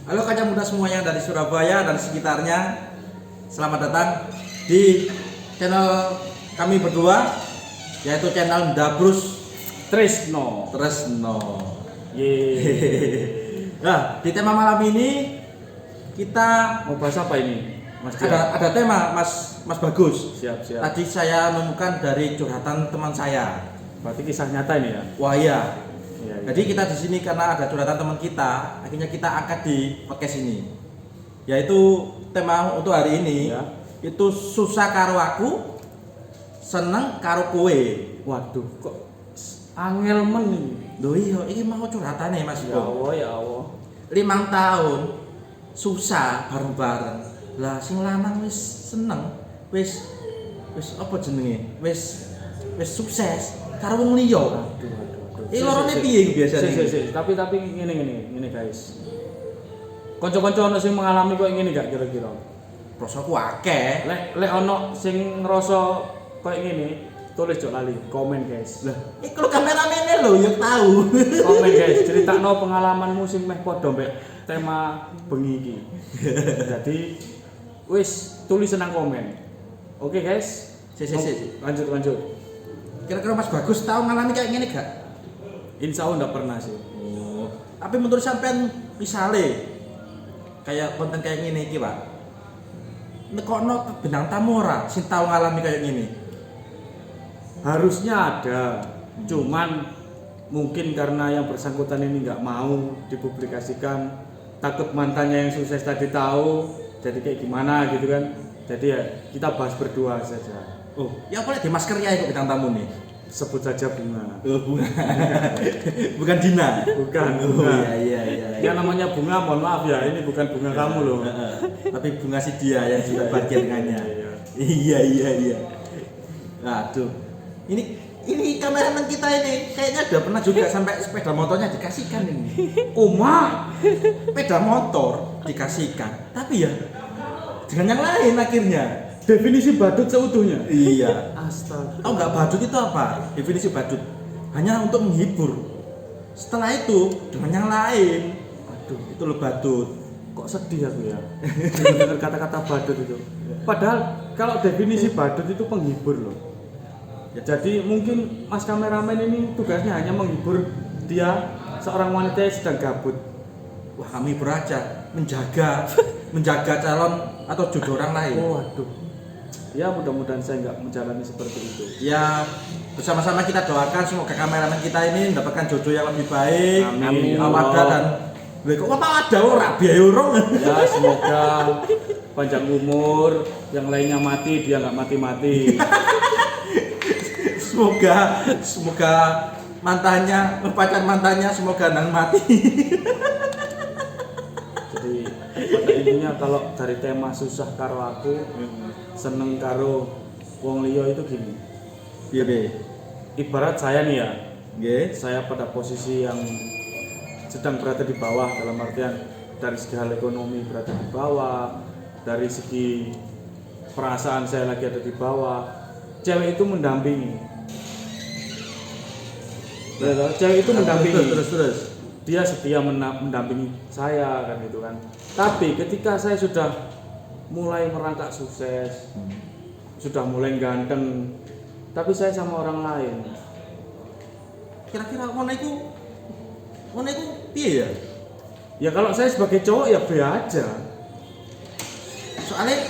Halo kaca muda semua yang dari Surabaya dan sekitarnya. Selamat datang di channel kami berdua, yaitu channel Dabrus Tresno. Yeay. Nah, di tema malam ini kita Mau bahas apa ini, Mas? ada tema Mas Bagus. Siap. Tadi saya menemukan dari curhatan teman saya. Berarti kisah nyata ini ya? Wah iya. Iya. Jadi kita di sini karena ada curhatan teman kita, akhirnya kita angkat di podcast ini. Yaitu tema untuk hari ini Ya. itu susah karo aku, seneng karo kowe. Waduh, kok angel men ini. Loh iya, ini mau curhatane Mas Ya Bro. Allah, ya Allah. 5 tahun susah bareng-bareng. Lah sing lanang wis seneng, wis apa jenenge? Wis sukses karo wong liya. Aduh. Iki lorone piye biasane? Si. Tapi ngene guys. Kanca-kanca ono sing mengalami kok ngene gak kira-kira? Rasaku akeh. Lek ono sing ngerasa koyo ngene, tulis jok lali, komen guys. Lah, iki kalau kameramene lho ya tahu. Komen guys, critakno pengalamanmu sing meh padha mbek tema bengi iki. Jadi wis tulis nang komen. Oke guys. Si. Lanjut. Kira-kira Mas Bagus tahu ngalami kayak gini gak? Insya Allah nggak pernah sih. Oh. Tapi menurut sampean misale kayak konten kayak gini iki, Pak. Nekokno bintang tamu ora sing tahu ngalami kayak gini. Harusnya ada, cuman mungkin karena yang bersangkutan ini nggak mau dipublikasikan, takut mantannya yang sukses tadi tahu, jadi kayak gimana gitu kan. Jadi ya kita bahas berdua saja. Oh, ya boleh di masker ya ikut bintang tamu nih. Sebut saja Bunga. Oh, Bunga. Bukan Dina. Bukan. Oh, Bunga. iya. Ya namanya Bunga, mohon maaf ya, ini bukan bunga kamu loh. Tapi bunga si dia yang juga bagian dengannya. Iya. Aduh. Ini kameramen kita ini kayaknya udah pernah juga sampai sepeda motornya dikasihkan ini. Oma, sepeda motor dikasihkan. Tapi ya dengan yang lain akhirnya. Definisi badut seutuhnya. Iya. Astaga. Tahu nggak badut itu apa? Definisi badut hanya untuk menghibur. Setelah itu dengan yang lain. Aduh, itu lo badut. Kok sedih aku ya dengar kata-kata badut itu. Padahal kalau definisi badut itu penghibur loh. Ya, jadi mungkin mas kameramen ini tugasnya hanya menghibur dia seorang wanita yang sedang gabut. Wah, kami beraja menjaga calon atau jodoh orang lain. Waduh. Ya mudah-mudahan saya nggak menjalani seperti itu. Ya bersama-sama kita doakan semoga kameramen kita ini mendapatkan jodoh yang lebih baik. Amin. Awada dan kok apa ada ora biaya urung. Ya semoga panjang umur, yang lainnya mati dia nggak mati-mati. Semoga pacar mantannya semoga nang mati. Jadi pada intinya kalau dari tema susah karo aku, seneng karo wong liya itu gini. Iya, Ibarat saya nih ya, nggih. saya pada posisi yang sedang berada di bawah, dalam artian dari segi hal ekonomi berada di bawah, dari segi perasaan saya lagi ada di bawah. Cewek itu mendampingi. Cewek itu mendampingi. Terus. Dia setia mendampingi saya kan gitu kan. Tapi ketika saya sudah mulai merangkak sukses, sudah mulai ganteng, tapi saya sama orang lain. Kira-kira ngono iku piye ya? Ya kalau saya sebagai cowok ya be aja. Soalnya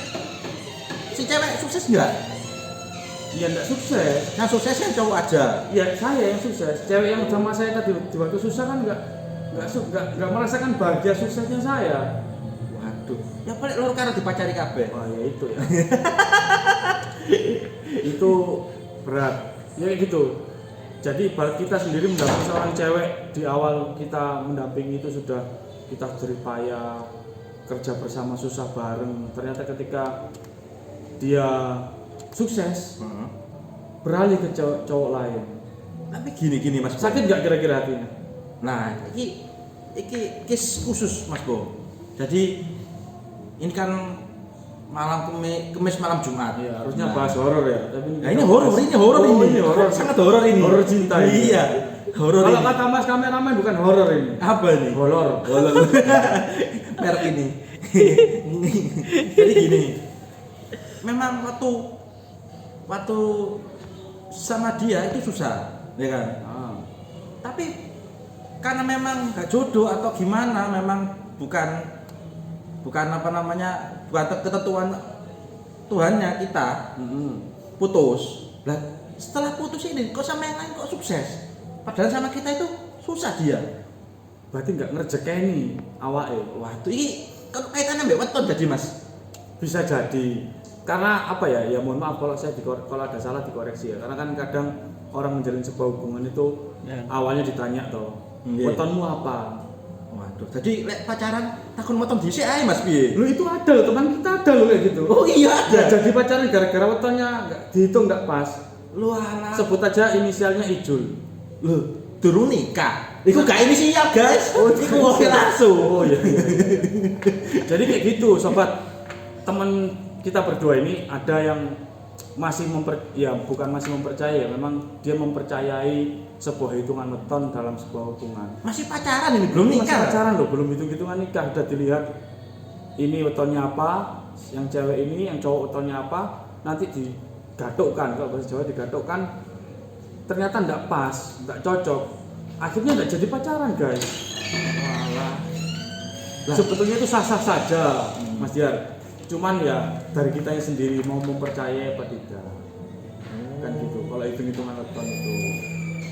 si cewek sukses enggak? Ya enggak sukses. Yang sukses yang cowok aja. Ya saya yang sukses. Cewek yang sama saya tadi di waktu susah kan enggak merasakan bahagia suksesnya saya. Waduh, ya paling loro karo dipacari kabeh. Wah ya itu ya. Itu berat. Ya gitu. Jadi ibarat kita sendiri mendampingi seorang cewek, di awal kita mendampingi itu sudah kita jerih payah, kerja bersama susah bareng. Ternyata ketika dia sukses, beralih ke cowok lain. Tapi gini Mas. Sakit nggak kira-kira hatinya? Nah, iki case khusus Mas Bo. Jadi ini kan malam Kemis malam Jumat. Iya, harusnya bahas horor ya. Tapi Nah, ini horor ini. Horor. Sangat horor ini. Horor cinta. Iya. Horor Kalau ini. kata Mas kameramen bukan horor ini. Apa ini? Horor. merek ini. Jadi gini, memang waktu sama dia itu susah, ya kan? Tapi karena memang gak jodoh atau gimana, memang bukan apa namanya, bukan ketentuan Tuhannya kita putus. Lah setelah putus ini kok sama yang lain kok sukses, padahal sama kita itu susah dia. Berarti nggak ngerjekeni awake. Waduh, ini kaitannya mbak weton jadi mas. Bisa jadi. Karena apa ya? Ya mohon maaf kalau kalau ada salah dikoreksi ya. Karena kan kadang orang menjalin sebuah hubungan itu awalnya ditanya toh, wetonmu apa? Waduh, jadi lek pacaran takon weton dhisik ae Mas piye? Lu itu ada loh, teman kita ada loh kayak gitu. Oh iya ada. Ya, jadi pacaran gara-gara wetonnya nggak dihitung nggak pas. Lu alah. Sebut aja inisialnya Ijul. Loh, durung nikah. Iku gak inisial guys. Oh, iku oke langsung. Oh iya. Jadi kayak gitu, sobat. Teman kita berdua ini ada yang masih bukan masih mempercayai, memang dia mempercayai sebuah hitungan weton dalam sebuah hubungan. Masih pacaran ini belum nikah. Masih pacaran loh, belum hitung-hitungan nikah. Udah dilihat ini wetonnya apa, yang cewek ini, yang cowok wetonnya apa, nanti digatukkan, kalau bahasa Jawa digatukkan. Ternyata enggak pas, enggak cocok. Akhirnya enggak jadi pacaran, guys. Walah. Sebetulnya itu sah-sah saja, Mas Diar. Cuman ya dari kitanya sendiri mau mempercayai apa tidak. Kan gitu. Kalau hitung-hitungan weton itu.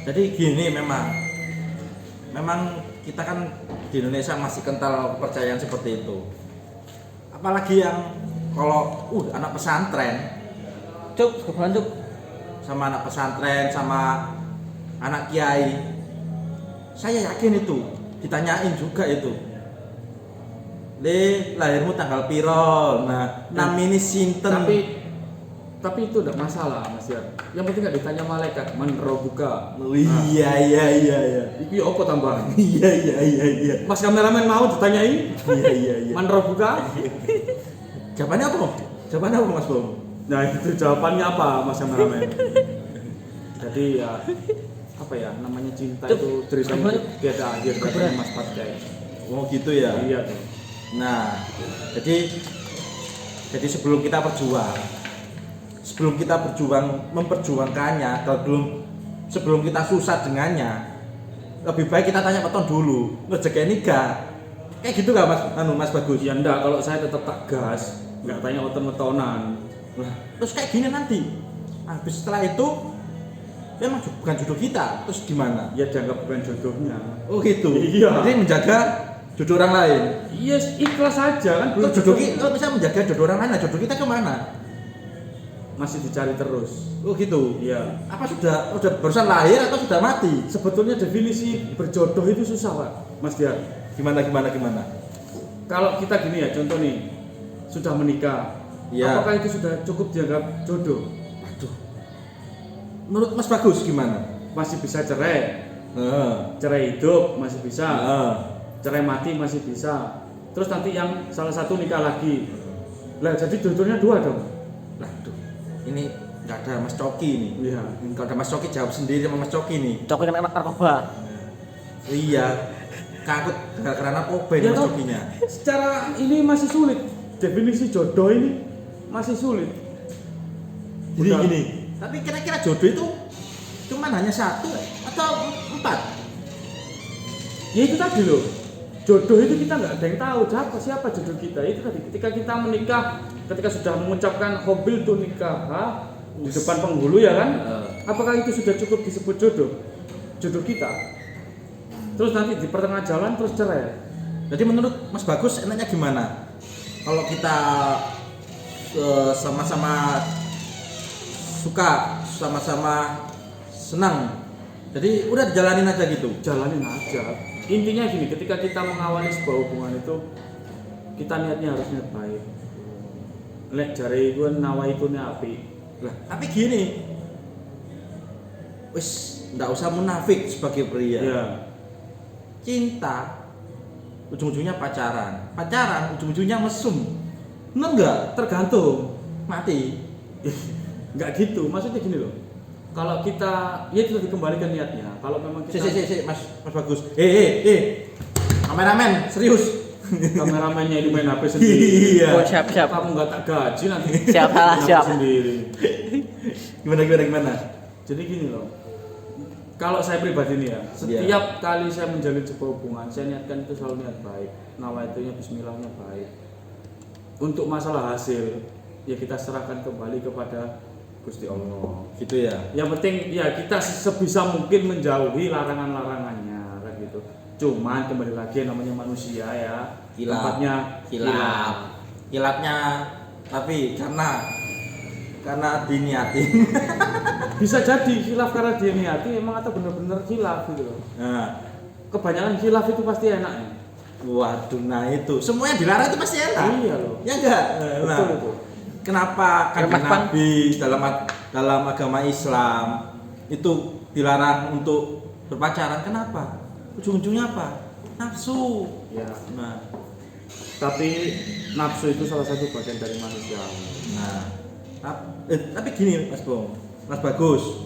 Jadi gini memang kita kan di Indonesia masih kental kepercayaan seperti itu. Apalagi yang kalau anak pesantren, cuk, sama anak pesantren sama anak kiai, saya yakin itu ditanyain juga itu. Le, lahirmu tanggal piro? Nah, namine sinten? Tapi itu enggak masalah, Mas Yar. Yang penting enggak ditanya malaikat, man robuka. Oh, iya. Iki apa tambahan? Iya. Mas kameramen mau ditanyain? Iya. Man robuka? Jawabannya apa? Mas Bom? Nah, itu jawabannya apa, Mas kameramen? Jadi ya apa ya, namanya cinta itu ceritanya tiada akhir katanya Mas Patkai. Oh, gitu ya. Iya tuh. Nah, jadi sebelum kita memperjuangkannya, sebelum kita susah dengannya, lebih baik kita tanya weton dulu, rezeki nikah. Kayak gitu gak Mas Bagus? Ya enggak, kalau saya tetap tak gas, enggak tanya weton-wetonan. Nah, terus kayak gini nanti. Habis setelah itu memang bukan jodoh kita, terus gimana? Ya dianggap bukan jodohnya. Oh gitu. Iya. Jadi menjaga jodoh orang lain. Yes, ikhlas aja kan. Belum jodoh kita bisa menjaga jodoh orang lain, nah jodoh kita kemana? Masih dicari terus. Oh gitu. Iya. Apa sudah barusan lahir atau sudah mati? Sebetulnya definisi berjodoh itu susah, Pak. Mas Diar. Gimana? Kalau kita gini ya, contoh nih, sudah menikah. Iya. Apakah itu sudah cukup dianggap jodoh? Waduh. Menurut Mas Bagus gimana? Masih bisa cerai. Cerai hidup masih bisa. Cerai mati masih bisa. Terus nanti yang salah satu nikah lagi. Lah jadi jodohnya dua dong. Lah tuh. Ini nggak ada Mas Coki nih. Iya. Kalau ada Mas Coki jawab sendiri sama Mas Coki nih. Coki kan anak narkoba. Iya. Takut karena narkoba ini Ya Mas toh, Cokinya. secara ini masih sulit. Definisi jodoh ini masih sulit. Jadi Udah. gini. Tapi kira-kira jodoh itu cuman hanya satu atau 4? Ya itu tadi loh. Jodoh itu kita nggak ada yang tahu siapa jodoh kita. Itu tadi ketika kita menikah, ketika sudah mengucapkan hobil tu nikah di depan penghulu ya kan, apakah itu sudah cukup disebut jodoh kita? Terus nanti di pertengahan jalan terus cerai. Jadi menurut Mas Bagus enaknya gimana? Kalau kita sama-sama suka, sama-sama senang, jadi udah dijalanin aja gitu. Jalanin aja. Intinya gini, ketika kita mengawali sebuah hubungan itu, kita niatnya harus niat baik. Lek jare gue nawaitune api. Lah, tapi gini, wis nggak usah munafik sebagai pria. Ya. Cinta ujung-ujungnya pacaran, ujung-ujungnya mesum. Bener nggak? Tergantung. Mati. Nggak gitu, maksudnya gini loh. Kalau kita, ya itu dikembalikan niatnya. Kalau memang kita Mas Bagus. Kameramen, serius. Kameramennya ini main HP sendiri. Iya. Oh, siap. Kamu nggak tak gaji nanti. Siap, salah, main HP siap. sendiri. Gimana? Jadi gini loh. Kalau saya pribadi nih ya, setiap kali saya menjalin sebuah hubungan, saya niatkan itu selalu niat baik. Nawaitunya bismillahnya baik. Untuk masalah hasil, ya kita serahkan kembali kepada Gusti Allah. Gitu ya. Yang penting ya kita sebisa mungkin menjauhi larangan-larangannya kan gitu. Cuman kembali lagi namanya manusia ya, tempatnya Hilapnya tapi karena diniatin. bisa jadi khilaf karena dia niati emang atau bener-bener khilaf gitu loh. Nah, Kebanyakan khilaf itu pasti enak ya. waduh, nah itu semua yang dilarang itu pasti enak. Iya loh. Ya enggak? Betul itu. Kenapa kan Mas Bang. Nabi dalam agama Islam itu dilarang untuk berpacaran? Kenapa? Ujung-ujungnya apa? Nafsu. Ya. Nah, Tapi nafsu itu salah satu bagian dari manusia. nah, tapi gini Mas Bagus.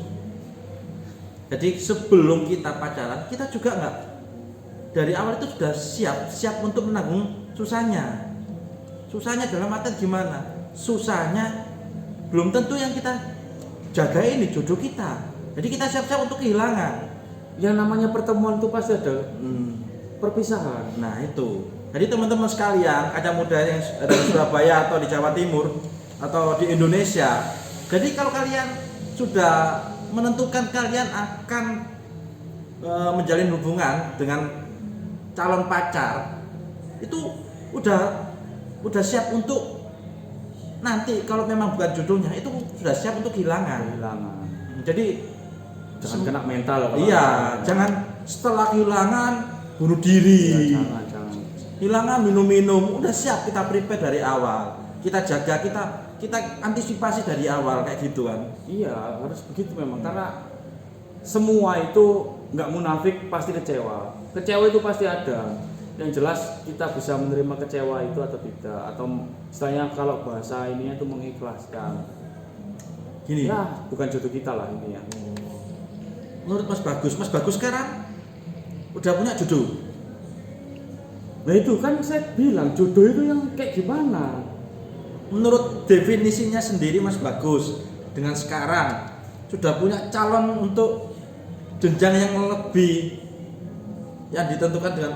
Jadi sebelum kita pacaran, kita juga nggak dari awal itu sudah siap untuk menanggung susahnya. Susahnya dalam artian gimana? Susahnya belum tentu yang kita jaga ini jodoh kita. Jadi kita siap-siap untuk kehilangan. Yang namanya pertemuan itu pasti ada perpisahan. Nah itu. Jadi teman-teman sekalian, kaca muda yang ada di Surabaya atau di Jawa Timur atau di Indonesia. Jadi kalau kalian sudah menentukan kalian akan menjalin hubungan dengan calon pacar, itu udah siap untuk nanti kalau memang bukan jodohnya itu sudah siap untuk kehilangan. Jadi Jangan kena mental. iya, jangan setelah kehilangan bunuh diri. Ya, jangan. Hilangan minum-minum, udah siap kita prepare dari awal. Kita jaga, kita antisipasi dari awal kayak gitu kan. Iya, harus begitu memang karena semua itu nggak munafik pasti kecewa. Kecewa itu pasti ada. Yang jelas kita bisa menerima kecewa itu atau tidak, atau istilahnya kalau bahasa ininya itu mengikhlaskan. Gini. Ya, bukan jodoh kita lah ini ya. Menurut Mas Bagus sekarang udah punya jodoh. Nah itu kan saya bilang jodoh itu yang kayak gimana? Menurut definisinya sendiri Mas Bagus dengan sekarang sudah punya calon untuk jenjang yang lebih yang ditentukan dengan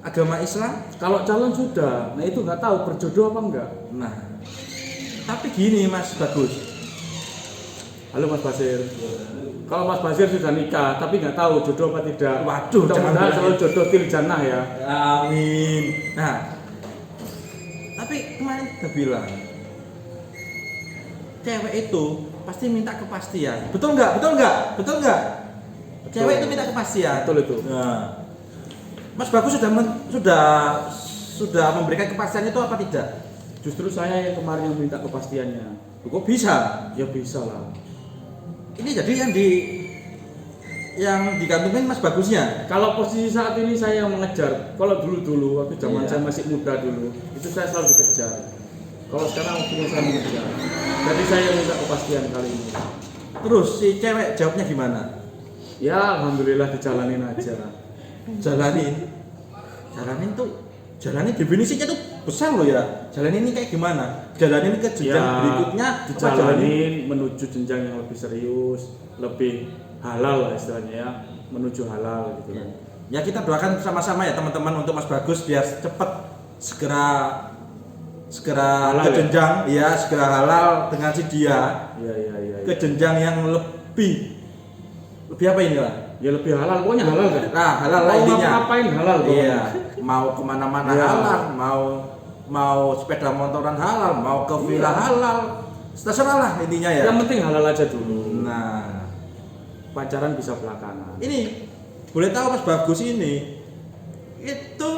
agama Islam. Kalau calon sudah, nah itu nggak tahu berjodoh apa enggak. Nah, tapi gini Mas Bagus. Halo Mas Basir. Kalau Mas Basir sudah nikah tapi nggak tahu jodoh apa tidak. Waduh, jangan mudah-mudahan bilang selalu gitu. jodoh til jannah ya. Amin. Nah, tapi kemarin kita bilang cewek itu pasti minta kepastian. Betul nggak? Betul. Cewek itu minta kepastian. Betul itu. Nah, Mas Bagus sudah memberikan kepastian itu apa tidak? Justru saya yang kemarin yang minta kepastiannya. Kok bisa? Ya bisa lah. Ini jadi yang digantungin Mas Bagusnya. Kalau posisi saat ini saya yang mengejar. Kalau dulu waktu zaman Iya. saya masih muda dulu, itu saya selalu dikejar. Kalau sekarang waktunya saya mengejar. Jadi saya yang minta kepastian kali ini. Terus si cewek jawabnya gimana? Ya alhamdulillah dijalanin aja. Jalanin definisinya tuh besar loh ya. Jalanin ini kayak gimana? Jalanin ke jenjang Ya, berikutnya apa dijalanin menuju jenjang yang lebih serius, lebih halal lah istilahnya ya, menuju halal gitu kan. Ya kita doakan sama-sama ya teman-teman untuk Mas Bagus biar cepet segera Halal ke ya? jenjang ya segera halal dengan si dia Iya. ke jenjang yang lebih apa ini lah? Ya lebih halal, pokoknya halal kan. Nah, halal lah Mau intinya. ngapain halal pokoknya. Iya, mau kemana-mana Iya. halal, mau sepeda motoran halal, mau ke villa halal, terserah lah intinya ya. Yang penting halal aja dulu. Nah, Pacaran bisa belakangan. ini boleh tahu Mas Bagus ini itu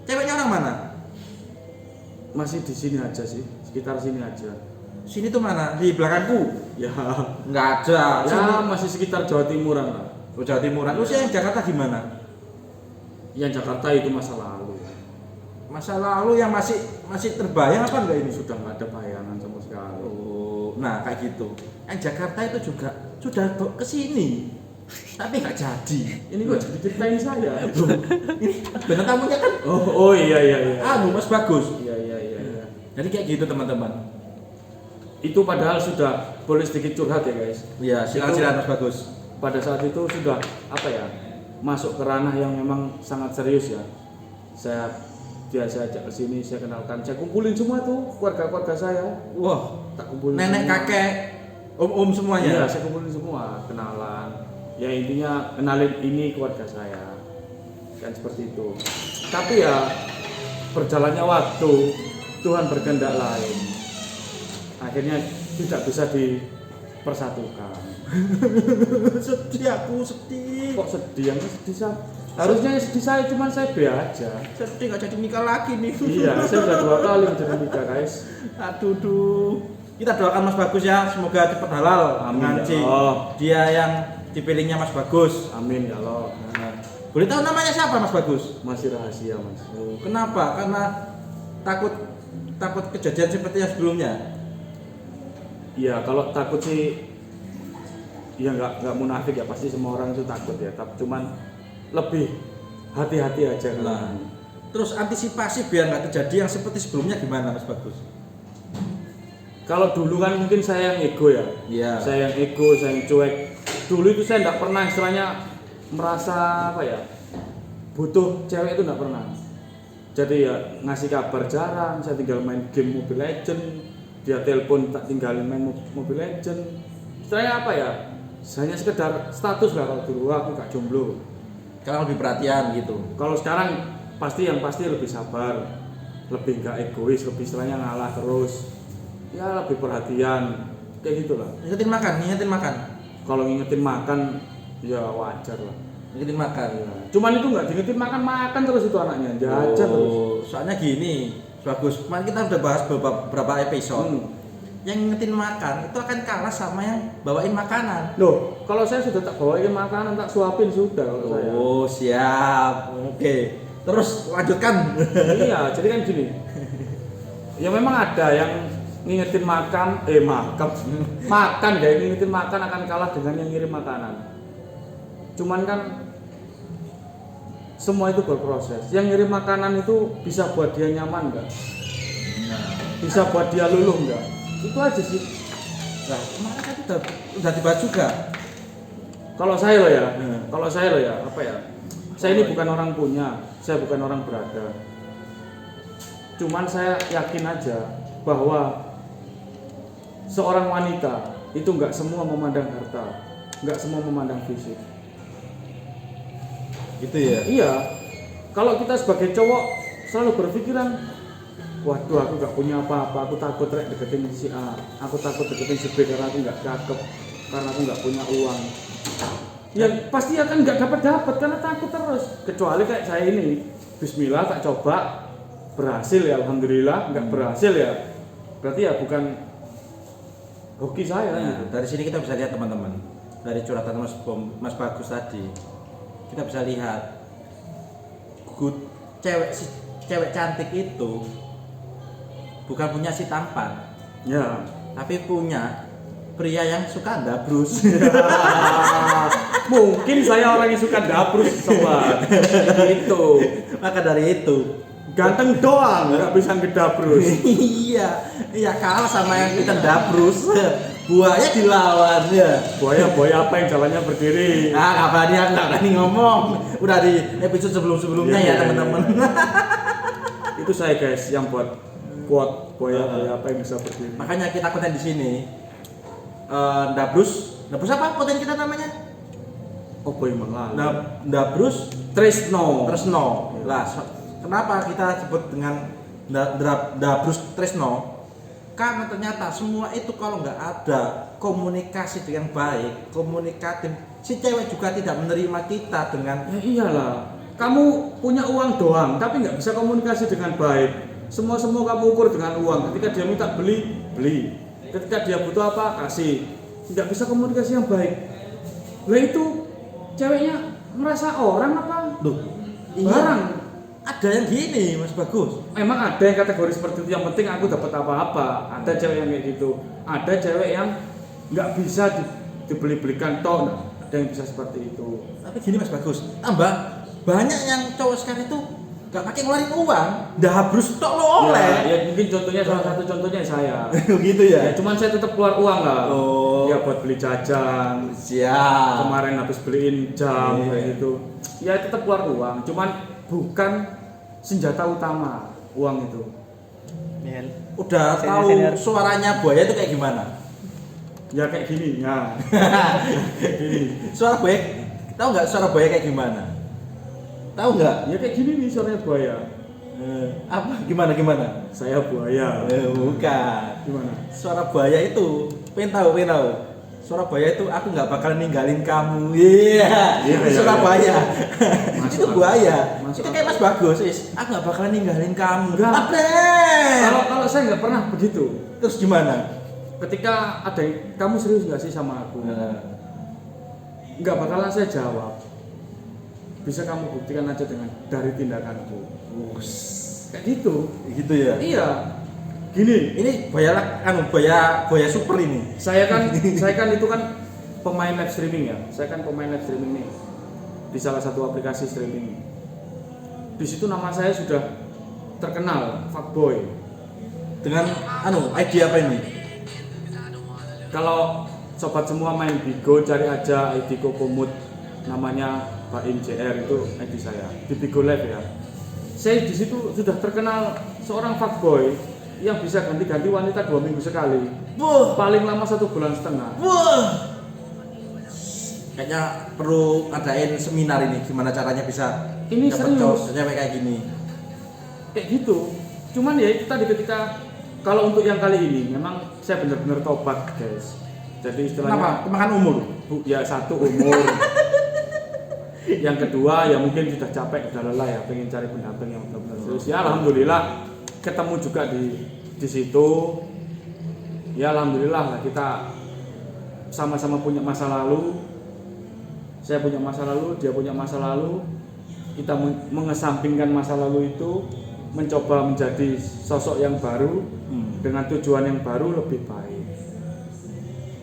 ceweknya orang mana? Masih di sini aja sih, sekitar sini aja. Sini tuh mana? Di belakangku? Ya, Nggak ada. Sini. ya masih sekitar Jawa Timuran lah. Oh, Jawa Timuran. Terus yang Jakarta gimana? Yang Jakarta itu masa lalu. Masa lalu yang masih terbayang apa enggak ini? Sudah nggak ada bayangan sama sekali. Oh, nah kayak gitu. Yang Jakarta itu juga sudah ke sini. tapi nggak jadi. Ini kok jadi ceritain saya. Ini benar tamunya kan Oh iya. Mas Bagus. Iya. Jadi kayak gitu teman-teman. Itu padahal sudah boleh sedikit curhat ya guys. Iya, silakan Mas Bagus. Pada saat itu sudah apa ya, masuk ke ranah yang memang sangat serius ya. Saya ajak ke sini, saya kenalkan, saya kumpulin semua tuh keluarga saya. Wah, Tak kumpulin nenek, semua. kakek, om semuanya. Iya, saya kumpulin semua, kenalan. Ya intinya kenalin ini keluarga saya. Kan seperti itu. Tapi ya berjalannya waktu, Tuhan berkehendak lain. Akhirnya tidak bisa dipersatukan. Sedih aku, sedih. Kok sedih? Yang sedih saya. Harusnya yang sedih saya, cuman saya be aja. Sedih nggak jadi nikah lagi nih. Iya, saya udah 2 kali menjadi nikah guys. Aduh. Kita doakan Mas Bagus ya, semoga cepat halal. Amin, Nanti ya Allah. dia yang dipilihnya Mas Bagus. Amin ya Allah. Nah, boleh tahu namanya siapa Mas Bagus? Masih rahasia mas. Oh, kenapa? Karena takut kejadian seperti yang sebelumnya. Iya, kalau takut sih, ya nggak munafik ya, pasti semua orang itu takut ya. Tapi cuman lebih hati-hati aja Nah, kan. terus antisipasi biar nggak terjadi yang seperti sebelumnya gimana Mas Bagus? Kalau dulu kan mungkin saya yang ego ya. Iya. Saya yang ego, saya yang cuek. Dulu itu saya nggak pernah istilahnya merasa apa ya, butuh cewek itu nggak pernah. Jadi ya ngasih kabar jarang, saya tinggal main game Mobile Legend, dia telepon tak tinggalin main Mobile Legend. Istilahnya apa ya, hanya sekedar status lah. Kalau dulu aku gak jomblo. Kalau lebih perhatian gitu. Kalau sekarang pasti lebih sabar, lebih nggak egois, lebih istilahnya ngalah terus, ya lebih perhatian, kayak gitulah. Ingetin makan. Kalau ngingetin makan, ya wajar lah. Ingetin makan. Cuman itu nggak diingetin makan terus itu anaknya, jajan terus. Soalnya gini, Bagus. Kemarin kita udah bahas beberapa episode. Yang ngingetin makan itu akan kalah sama yang bawain makanan. Loh, kalau saya sudah tak bawain makanan, tak suapin sudah kalau saya. Oh, siap. Oke. Terus lanjutkan. Iya, jadi kan gini. Ya memang ada yang ngingetin makan ya, ngingetin makan akan kalah dengan yang ngirim makanan. Cuman kan semua itu berproses. Yang ngirim makanan itu bisa buat dia nyaman enggak? Bisa buat dia luluh enggak? Itu aja sih. Nah, kemarin kan udah dibahas juga. Kalau saya loh ya, apa ya? Saya ini bukan orang punya, saya bukan orang berada. Cuman saya yakin aja bahwa seorang wanita itu nggak semua memandang harta, nggak semua memandang fisik. Gitu ya. Iya. Kalau kita sebagai cowok selalu berpikiran, waduh aku nggak punya apa-apa, aku takut deketin si A, aku takut deketin si B karena aku nggak cakep, karena aku nggak punya uang. Ya pasti akan nggak dapat karena takut terus. Kecuali kayak saya ini, Bismillah tak coba, berhasil ya alhamdulillah, nggak berhasil ya berarti ya bukan hoki saya. Nah, dari sini kita bisa lihat teman-teman, dari curhatan Mas Bagus tadi, kita bisa lihat cewek cantik itu bukan punya si tampan, Ya. tapi punya pria yang suka dabrus. Mungkin saya orang yang suka dabrus sobat. Itu. Maka dari itu Ganteng doang, nggak bisa ngedabrus. iya kalah sama yang kita dabrus. Buaya dilawan ya. Buaya apa yang jalannya berdiri? Nggak berani ngomong. Udah di episode sebelumnya ya teman-teman. Itu saya guys yang buat quote buaya apa yang bisa berdiri. Makanya kita konten di sini. Dabrus apa konten kita namanya? Oh boy malah. Dabrus Tresno. Lah, kenapa kita sebut dengan Dabrus Tresno? Karena ternyata semua itu kalau nggak ada komunikasi dengan baik, komunikatif, si cewek juga tidak menerima kita dengan. Ya iyalah. Kamu punya uang doang, tapi nggak bisa komunikasi dengan baik. Semua kamu ukur dengan uang. Ketika dia minta beli. Ketika dia butuh apa, kasih. Nggak bisa komunikasi yang baik. Lah itu ceweknya merasa orang apa? Loh, Barang. Ada yang gini, Mas Bagus. Memang ada yang kategori seperti itu, yang penting aku dapat apa-apa. Ada cewek yang kayak gitu. Ada cewek yang nggak bisa dibeli-belikan toh, Ada yang bisa seperti itu. Tapi gini Mas Bagus, tambah banyak yang cowok sekarang itu gak pakai ngeluarin uang, dah habrus tok lo oleh. Ya mungkin contohnya salah satu contohnya saya. Gitu ya. Ya cuman saya tetap keluar uang lah. Oh. Ya buat beli jajan. Siap. Kemarin habis beliin jam Iya. kayak gitu. Ya tetap keluar uang, cuman bukan senjata utama uang itu. Udah tahu suaranya buaya itu kayak gimana? Ya kayak gini, ya. Kayak gini. Suara buaya, tahu nggak suara buaya kayak gimana? Tahu nggak? Ya kayak gini nih suaranya buaya. Apa? Gimana? Saya buaya. Bukan. Gimana? Suara buaya itu, pengen tahu. Suara buaya itu aku nggak bakal ninggalin kamu. Iya. Iya, Itu suara iya. buaya. Masuk Itu akal. buaya. Masuk Itu kayak Mas akal. Bagus, aku nggak bakal ninggalin kamu. Enggak. Apaan? Kalau saya nggak pernah begitu. Terus gimana? Ketika ada yang, kamu serius nggak sih sama aku? Nggak bakalan saya jawab. Bisa kamu buktikan aja dengan dari tindakanku. Kayak gitu. Gitu ya. Iya. Gini, Ini buaya super ini. saya kan itu kan pemain live streaming ya. Saya kan pemain live streaming nih di salah satu aplikasi streaming. Di situ nama saya sudah terkenal, fuckboy. Dengan ID apa ini? Kalau sobat semua main Bigo, cari aja ID Kokomut, namanya Baim JR, itu ID saya di Bigo Live ya. Saya di situ sudah terkenal seorang fuckboy yang bisa ganti-ganti wanita 2 minggu sekali. Wah, Paling lama 1,5 bulan. wah. Kayaknya perlu adain seminar ini gimana caranya bisa Ini dapat serius. cewek kayak gini. Kayak gitu. Cuman ya itu tadi, ketika kalau untuk yang kali ini memang saya benar-benar tobat guys. Jadi istilahnya Kenapa? Kemakan umur. ya satu umur. Yang kedua ya mungkin sudah capek, sudah lelah ya, pengen cari pendamping yang benar-benar serius. Ya alhamdulillah ketemu juga di situ. Ya alhamdulillah lah, kita sama-sama punya masa lalu. Saya punya masa lalu, dia punya masa lalu. Kita mengesampingkan masa lalu itu, mencoba menjadi sosok yang baru dengan tujuan yang baru, lebih baik.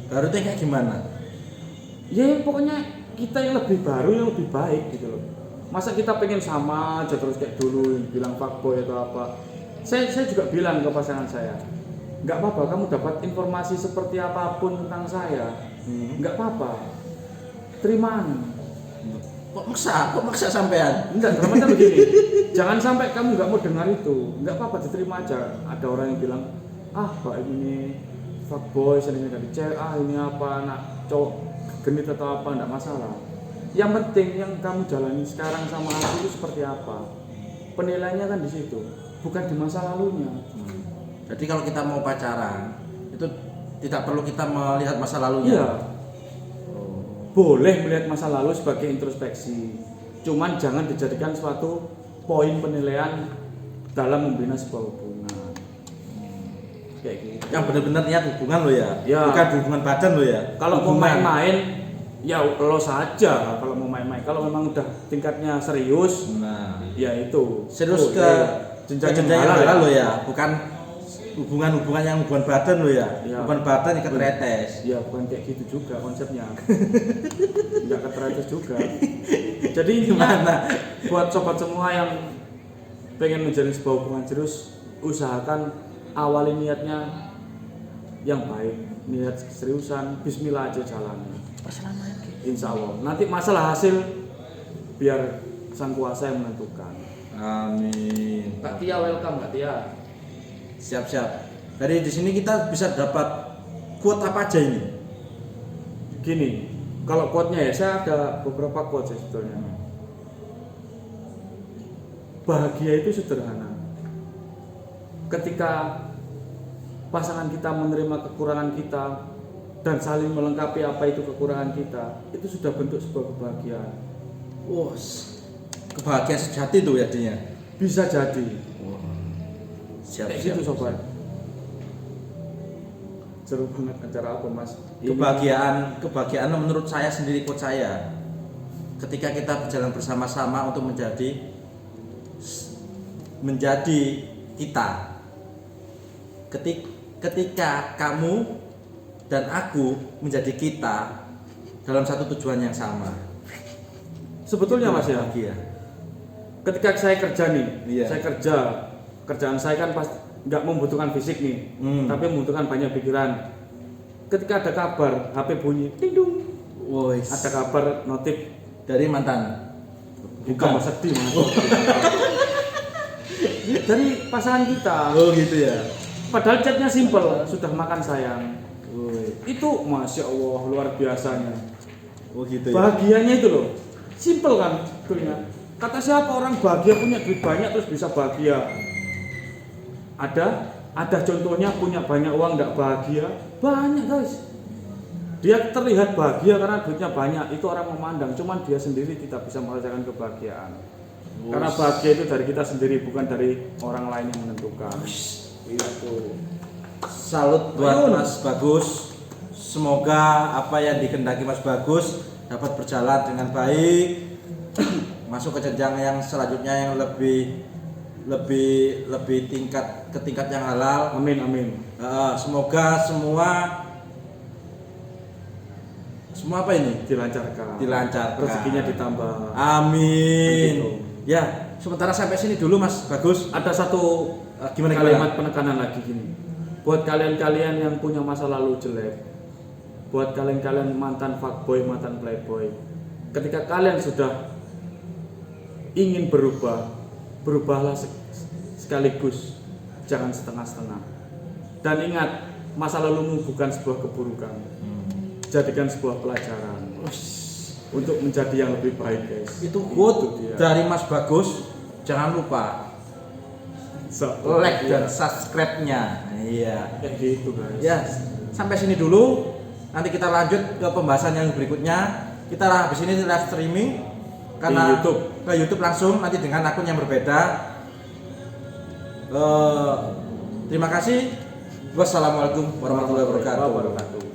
Baru tuh kayak gimana? Ya pokoknya kita yang lebih baru, yang lebih baik gitu loh. Masa kita pengen sama aja terus kayak dulu, bilang fuckboy atau apa. Saya juga bilang ke pasangan saya, nggak apa-apa kamu dapat informasi seperti apapun tentang saya, nggak apa-apa, terimaan. Kok maksa sampean? Enggak, dalam artian begini, jangan sampai kamu nggak mau dengar itu, nggak apa-apa, diterima aja. Ada orang yang bilang, Pak ini fuckboy, seringnya dari cewek, ini apa, anak cowok genit atau apa, enggak masalah. Yang penting yang kamu jalani sekarang sama aku itu seperti apa, penilaiannya kan di situ, bukan di masa lalunya. Jadi kalau kita mau pacaran itu tidak perlu kita melihat masa lalunya. Iya, boleh melihat masa lalu sebagai introspeksi, cuman jangan dijadikan suatu poin penilaian dalam membina sebuah hubungan. Kayak gitu. Yang benar-benar niat hubungan lo ya, Ya. bukan hubungan badan lo ya. Kalau mau Hubungan. main-main, ya lo saja. Kalau mau main-main, kalau memang udah tingkatnya serius, Nah, ya itu serius ke jenjang jenjang yang halal halal ya. lo ya, bukan hubungan yang hubungan badan lo ya. Ya. Hubungan badan ikat retes. Ya bukan kayak gitu juga konsepnya. Nggak keterlaluan juga. Jadi Gimana? buat sobat semua yang pengen menjalin sebuah hubungan serius, usahakan awali niatnya yang baik, niat seriusan, bismillah aja jalani. Insya Allah. Nanti masalah hasil biar sang kuasa yang menentukan. Amin. Kak Tia, welcome Kak Tia. Siap-siap. Dari di sini kita bisa dapat quote apa aja ini? Gini, kalau quote-nya ya, saya ada beberapa quote sih sebetulnya. Bahagia itu sederhana. Ketika pasangan kita menerima kekurangan kita dan saling melengkapi apa itu kekurangan kita, itu sudah bentuk sebuah kebahagiaan. Wah, kebahagiaan sejati tuh ya dia. Bisa jadi. Siap, Kayak siap. gitu sobat. Seru banget acara apa Mas? Kebahagiaan menurut saya sendiri, quote saya, ketika kita berjalan bersama-sama untuk menjadi kita. Ketika kamu dan aku menjadi kita, dalam satu tujuan yang sama. Sebetulnya Mas ya, Bahagia. ketika saya kerja nih, Iya. saya kerjaan saya kan pas nggak membutuhkan fisik nih, tapi membutuhkan banyak pikiran. Ketika ada kabar, HP bunyi, ding dong, Wois. ada kabar notif, Dari mantan. bukan Mas, sedih Mas. Dari pasangan kita. Oh gitu ya. Padahal chatnya simple, sudah makan sayang. Woi. Itu Masya Allah luar biasanya. Oh gitu ya. Bahagianya itu loh, simple kan sebetulnya. Kata siapa orang bahagia punya duit banyak terus bisa bahagia? Ada contohnya punya banyak uang tidak bahagia? Banyak guys. Dia terlihat bahagia karena duitnya banyak, itu orang memandang. Cuman dia sendiri tidak bisa merasakan kebahagiaan. Karena bahagia itu dari kita sendiri, bukan dari orang lain yang menentukan. Itu. Salut buat Mas Bagus. Semoga apa yang dikehendaki Mas Bagus dapat berjalan dengan baik, masuk ke jenjang yang selanjutnya yang lebih tingkat yang halal. Amin amin. Semoga semua apa ini Dilancarkan. Rezekinya ditambah. Amin. Begitu. Ya, sementara sampai sini dulu Mas Bagus. Ada satu Gimana? kalimat penekanan lagi gini. Buat kalian-kalian yang punya masa lalu jelek, buat kalian-kalian mantan fuckboy, mantan playboy, ketika kalian sudah ingin berubah, berubahlah sekaligus, jangan setengah-setengah. Dan ingat, masa lalumu bukan sebuah keburukan. Jadikan sebuah pelajaran untuk menjadi yang lebih baik, guys. Itu quote dari Mas Bagus. Jangan lupa like dan subscribe-nya. Iya. Kayak gitu, guys. Ya, sampai sini dulu. Nanti kita lanjut ke pembahasan yang berikutnya. Kita habis ini live streaming karena ke YouTube langsung nanti dengan akun yang berbeda. Terima kasih. Wassalamualaikum warahmatullahi wabarakatuh.